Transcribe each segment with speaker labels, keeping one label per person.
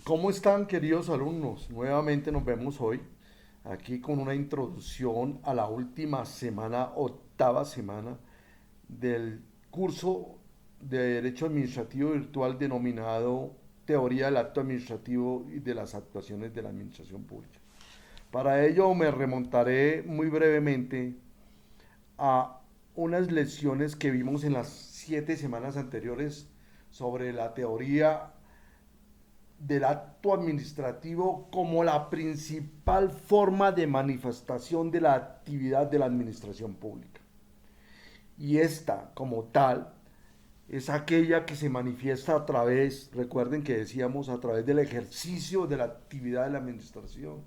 Speaker 1: ¿Cómo están, queridos alumnos? Nuevamente nos vemos hoy aquí con una introducción a la última semana, octava semana del curso de Derecho Administrativo Virtual denominado Teoría del Acto Administrativo y de las Actuaciones de la Administración Pública. Para ello me remontaré muy brevemente a unas lecciones que vimos en las 7 semanas anteriores sobre la teoría del acto administrativo como la principal forma de manifestación de la actividad de la administración pública. Y esta, como tal, es aquella que se manifiesta a través, recuerden que decíamos, a través del ejercicio de la actividad de la administración.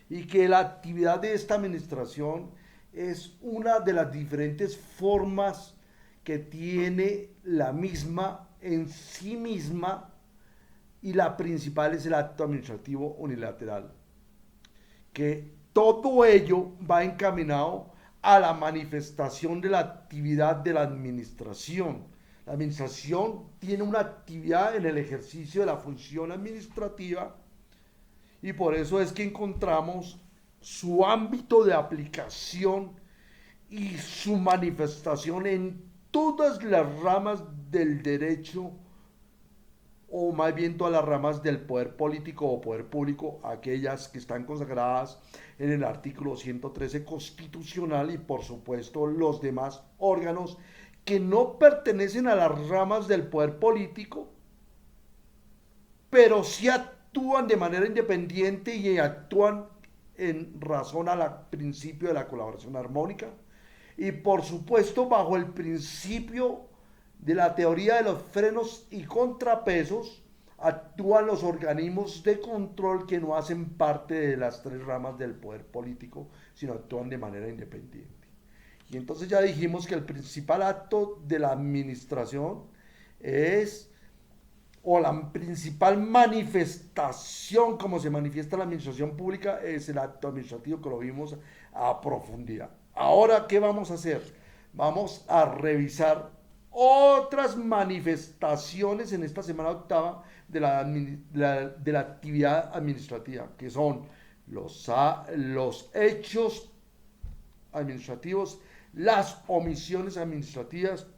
Speaker 1: Y que la actividad de esta administración es una de las diferentes formas que tiene la misma en sí misma, y la principal es el acto administrativo unilateral, que todo ello va encaminado a la manifestación de la actividad de la administración. La administración tiene una actividad en el ejercicio de la función administrativa y por eso es que encontramos su ámbito de aplicación y su manifestación en todas las ramas del derecho, o más bien todas las ramas del poder político o poder público, aquellas que están consagradas en el artículo 113 constitucional, y por supuesto los demás órganos que no pertenecen a las ramas del poder político, pero sí actúan de manera independiente y actúan en razón al principio de la colaboración armónica, y por supuesto bajo el principio de la teoría de los frenos y contrapesos actúan los organismos de control que no hacen parte de las tres ramas del poder político, sino actúan de manera independiente. Y entonces ya dijimos que el principal acto de la administración es, o la principal manifestación como se manifiesta la administración pública, es el acto administrativo, que lo vimos a profundidad. Ahora, ¿qué vamos a hacer? Vamos a revisar otras manifestaciones en esta semana octava de la actividad administrativa, que son los hechos administrativos, las omisiones administrativas,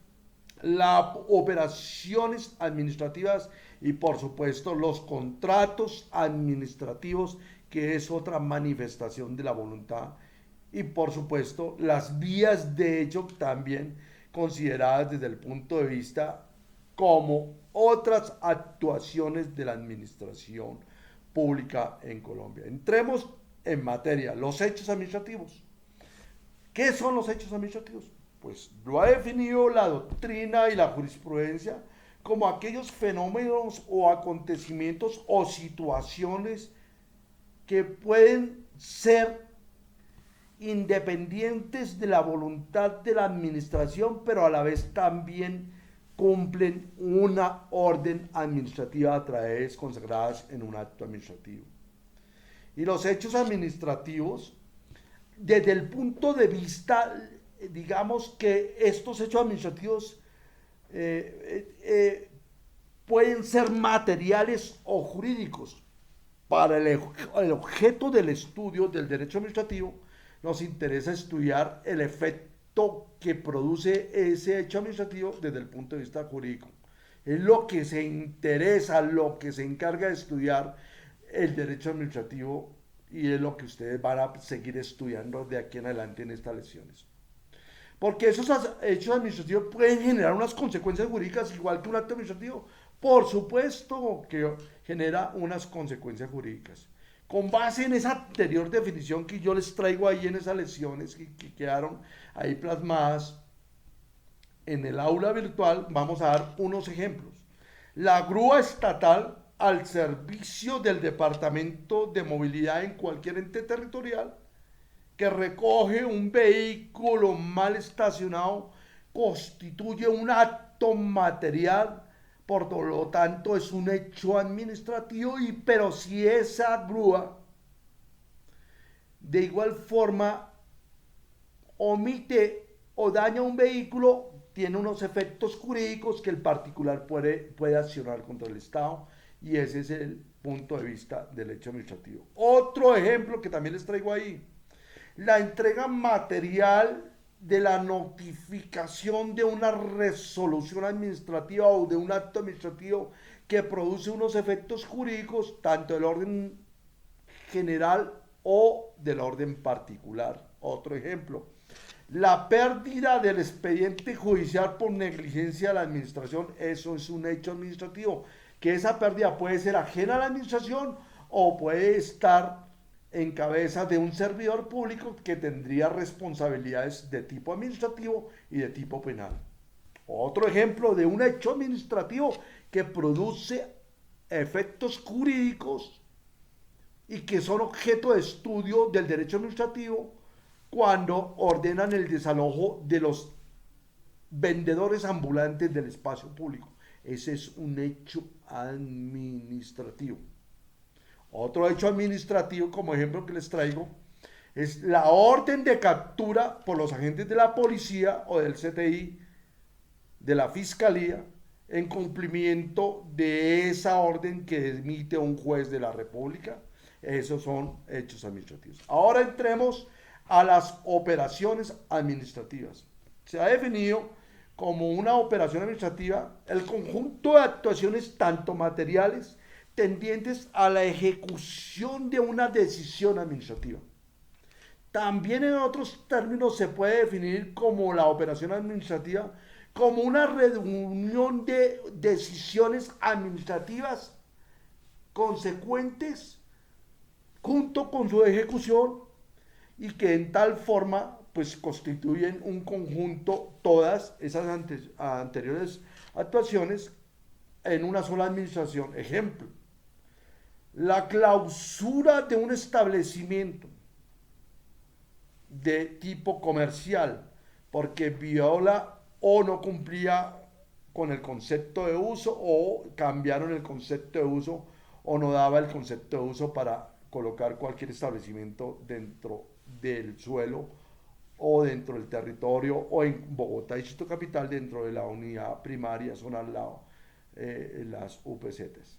Speaker 1: las operaciones administrativas y por supuesto los contratos administrativos, que es otra manifestación de la voluntad, y por supuesto las vías de hecho también consideradas desde el punto de vista como otras actuaciones de la administración pública en Colombia. Entremos en materia, los hechos administrativos. ¿Qué son los hechos administrativos? Pues lo ha definido la doctrina y la jurisprudencia como aquellos fenómenos o acontecimientos o situaciones que pueden ser independientes de la voluntad de la administración, pero a la vez también cumplen una orden administrativa a través consagradas en un acto administrativo. Y los hechos administrativos, desde el punto de vista, digamos que estos hechos administrativos pueden ser materiales o jurídicos. Para el objeto del estudio del derecho administrativo, nos interesa estudiar el efecto que produce ese hecho administrativo desde el punto de vista jurídico. Es lo que se interesa, lo que se encarga de estudiar el derecho administrativo, y es lo que ustedes van a seguir estudiando de aquí en adelante en estas lecciones. Porque esos hechos administrativos pueden generar unas consecuencias jurídicas igual que un acto administrativo. Por supuesto que genera unas consecuencias jurídicas. Con base en esa anterior definición que yo les traigo ahí en esas lecciones que quedaron ahí plasmadas en el aula virtual, vamos a dar unos ejemplos. La grúa estatal al servicio del Departamento de Movilidad en cualquier ente territorial que recoge un vehículo mal estacionado constituye un acto material, por lo tanto es un hecho administrativo, pero si esa grúa de igual forma omite o daña un vehículo, tiene unos efectos jurídicos que el particular puede accionar contra el Estado, Y ese es el punto de vista del hecho administrativo. Otro ejemplo que también les traigo ahí, la entrega material de la notificación de una resolución administrativa o de un acto administrativo que produce unos efectos jurídicos, tanto del orden general o del orden particular. Otro ejemplo, la pérdida del expediente judicial por negligencia de la administración, eso es un hecho administrativo, que esa pérdida puede ser ajena a la administración o puede estar en cabeza de un servidor público que tendría responsabilidades de tipo administrativo y de tipo penal. Otro ejemplo de un hecho administrativo que produce efectos jurídicos y que son objeto de estudio del derecho administrativo cuando ordenan el desalojo de los vendedores ambulantes del espacio público. Ese es un hecho administrativo. Otro hecho administrativo, como ejemplo que les traigo, es la orden de captura por los agentes de la policía o del CTI, de la fiscalía, en cumplimiento de esa orden que emite un juez de la República. Esos son hechos administrativos. Ahora entremos a las operaciones administrativas. Se ha definido como una operación administrativa el conjunto de actuaciones tanto materiales tendientes a la ejecución de una decisión administrativa. También en otros términos se puede definir como la operación administrativa como una reunión de decisiones administrativas consecuentes junto con su ejecución y que en tal forma pues constituyen un conjunto todas esas anteriores actuaciones en una sola administración. Ejemplo, la clausura de un establecimiento de tipo comercial porque viola o no cumplía con el concepto de uso o cambiaron el concepto de uso o no daba el concepto de uso para colocar cualquier establecimiento dentro del suelo o dentro del territorio o en Bogotá, Distrito Capital, dentro de la unidad primaria, zona al lado, las UPCs.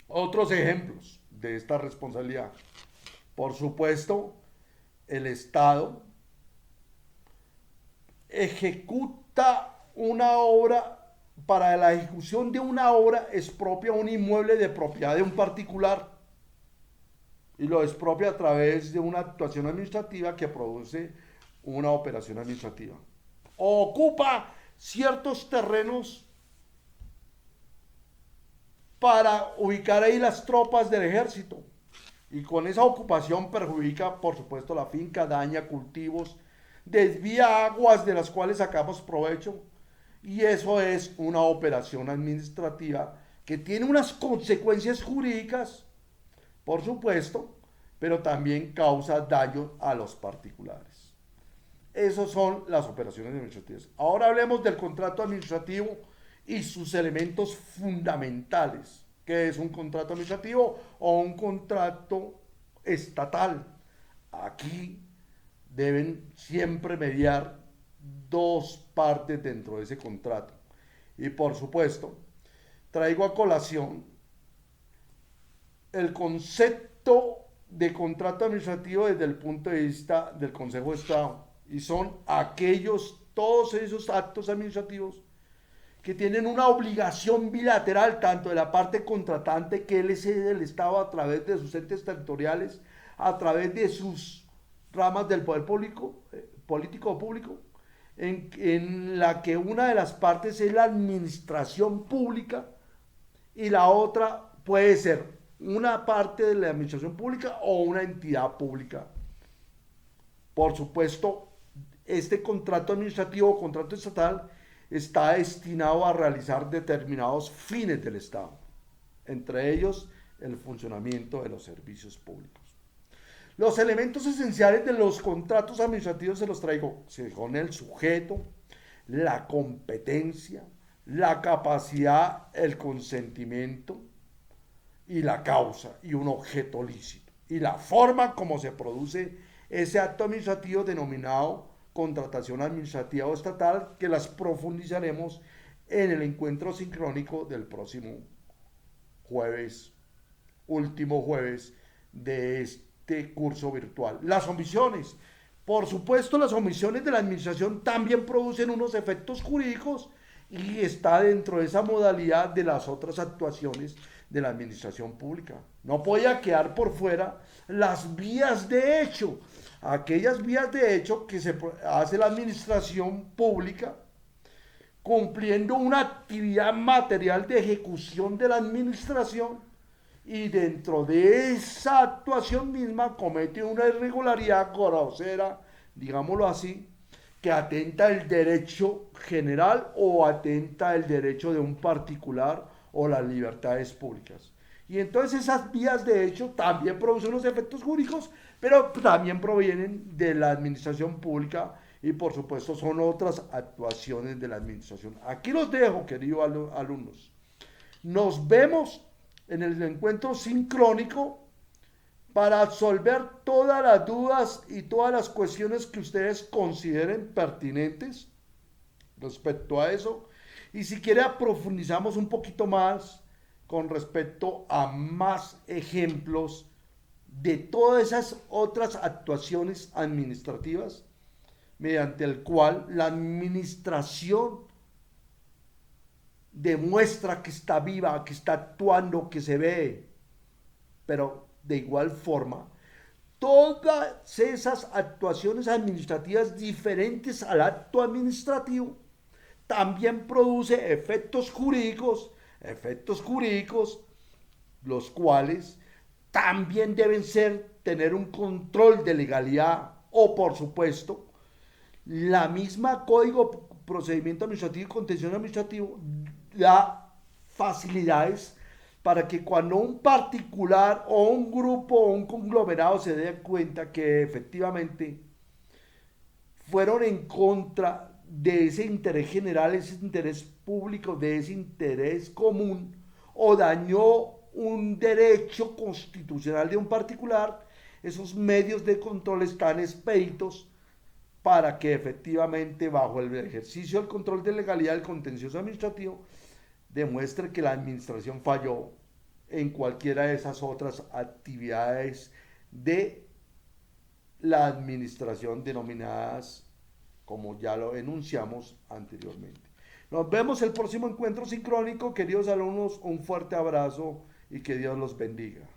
Speaker 1: Otros ejemplos de esta responsabilidad. Por supuesto, el Estado ejecuta una obra, para la ejecución de una obra expropia un inmueble de propiedad de un particular y lo expropia a través de una actuación administrativa que produce una operación administrativa. Ocupa ciertos terrenos para ubicar ahí las tropas del ejército y con esa ocupación perjudica por supuesto la finca, daña cultivos, desvía aguas de las cuales sacamos provecho y eso es una operación administrativa que tiene unas consecuencias jurídicas, por supuesto, pero también causa daño a los particulares. Esas son las operaciones administrativas. Ahora hablemos del contrato administrativo y sus elementos fundamentales. ¿Qué es un contrato administrativo o un contrato estatal? Aquí deben siempre mediar dos partes dentro de ese contrato. Y por supuesto, traigo a colación el concepto de contrato administrativo desde el punto de vista del Consejo de Estado. Y son todos esos actos administrativos que tienen una obligación bilateral tanto de la parte contratante, que es el Estado a través de sus entes territoriales, a través de sus ramas del poder público, político o público, en la que una de las partes es la administración pública y la otra puede ser una parte de la administración pública o una entidad pública. Por supuesto, este contrato administrativo o contrato estatal está destinado a realizar determinados fines del Estado, entre ellos el funcionamiento de los servicios públicos. Los elementos esenciales de los contratos administrativos se los traigo, son el sujeto, la competencia, la capacidad, el consentimiento y la causa y un objeto lícito. Y la forma como se produce ese acto administrativo denominado contratación administrativa o estatal, que las profundizaremos en el encuentro sincrónico del próximo jueves, último jueves de este curso virtual. Las omisiones. Por supuesto, las omisiones de la administración también producen unos efectos jurídicos y está dentro de esa modalidad de las otras actuaciones de la administración pública. No podía quedar por fuera las vías de hecho, aquellas vías de hecho que se hace la administración pública cumpliendo una actividad material de ejecución de la administración y dentro de esa actuación misma comete una irregularidad grosera, digámoslo así, que atenta el derecho general o atenta el derecho de un particular o las libertades públicas. Y entonces esas vías de hecho también producen unos efectos jurídicos, pero también provienen de la administración pública y por supuesto son otras actuaciones de la administración. Aquí los dejo, queridos alumnos. Nos vemos en el encuentro sincrónico para absolver todas las dudas y todas las cuestiones que ustedes consideren pertinentes respecto a eso. Y si quiere profundizamos un poquito más con respecto a más ejemplos de todas esas otras actuaciones administrativas mediante el cual la administración demuestra que está viva, que está actuando, que se ve, pero de igual forma, todas esas actuaciones administrativas diferentes al acto administrativo también produce efectos jurídicos, los cuales también deben tener un control de legalidad o, por supuesto, la misma Código Procedimiento Administrativo y Contencioso Administrativo da facilidades para que cuando un particular o un grupo o un conglomerado se dé cuenta que efectivamente fueron en contra de ese interés general, ese interés público, de ese interés común o dañó un derecho constitucional de un particular, esos medios de control están expeditos para que efectivamente bajo el ejercicio del control de legalidad del contencioso administrativo demuestre que la administración falló en cualquiera de esas otras actividades de la administración denominadas como ya lo enunciamos anteriormente. Nos vemos el próximo encuentro sincrónico, queridos alumnos, un fuerte abrazo y que Dios los bendiga.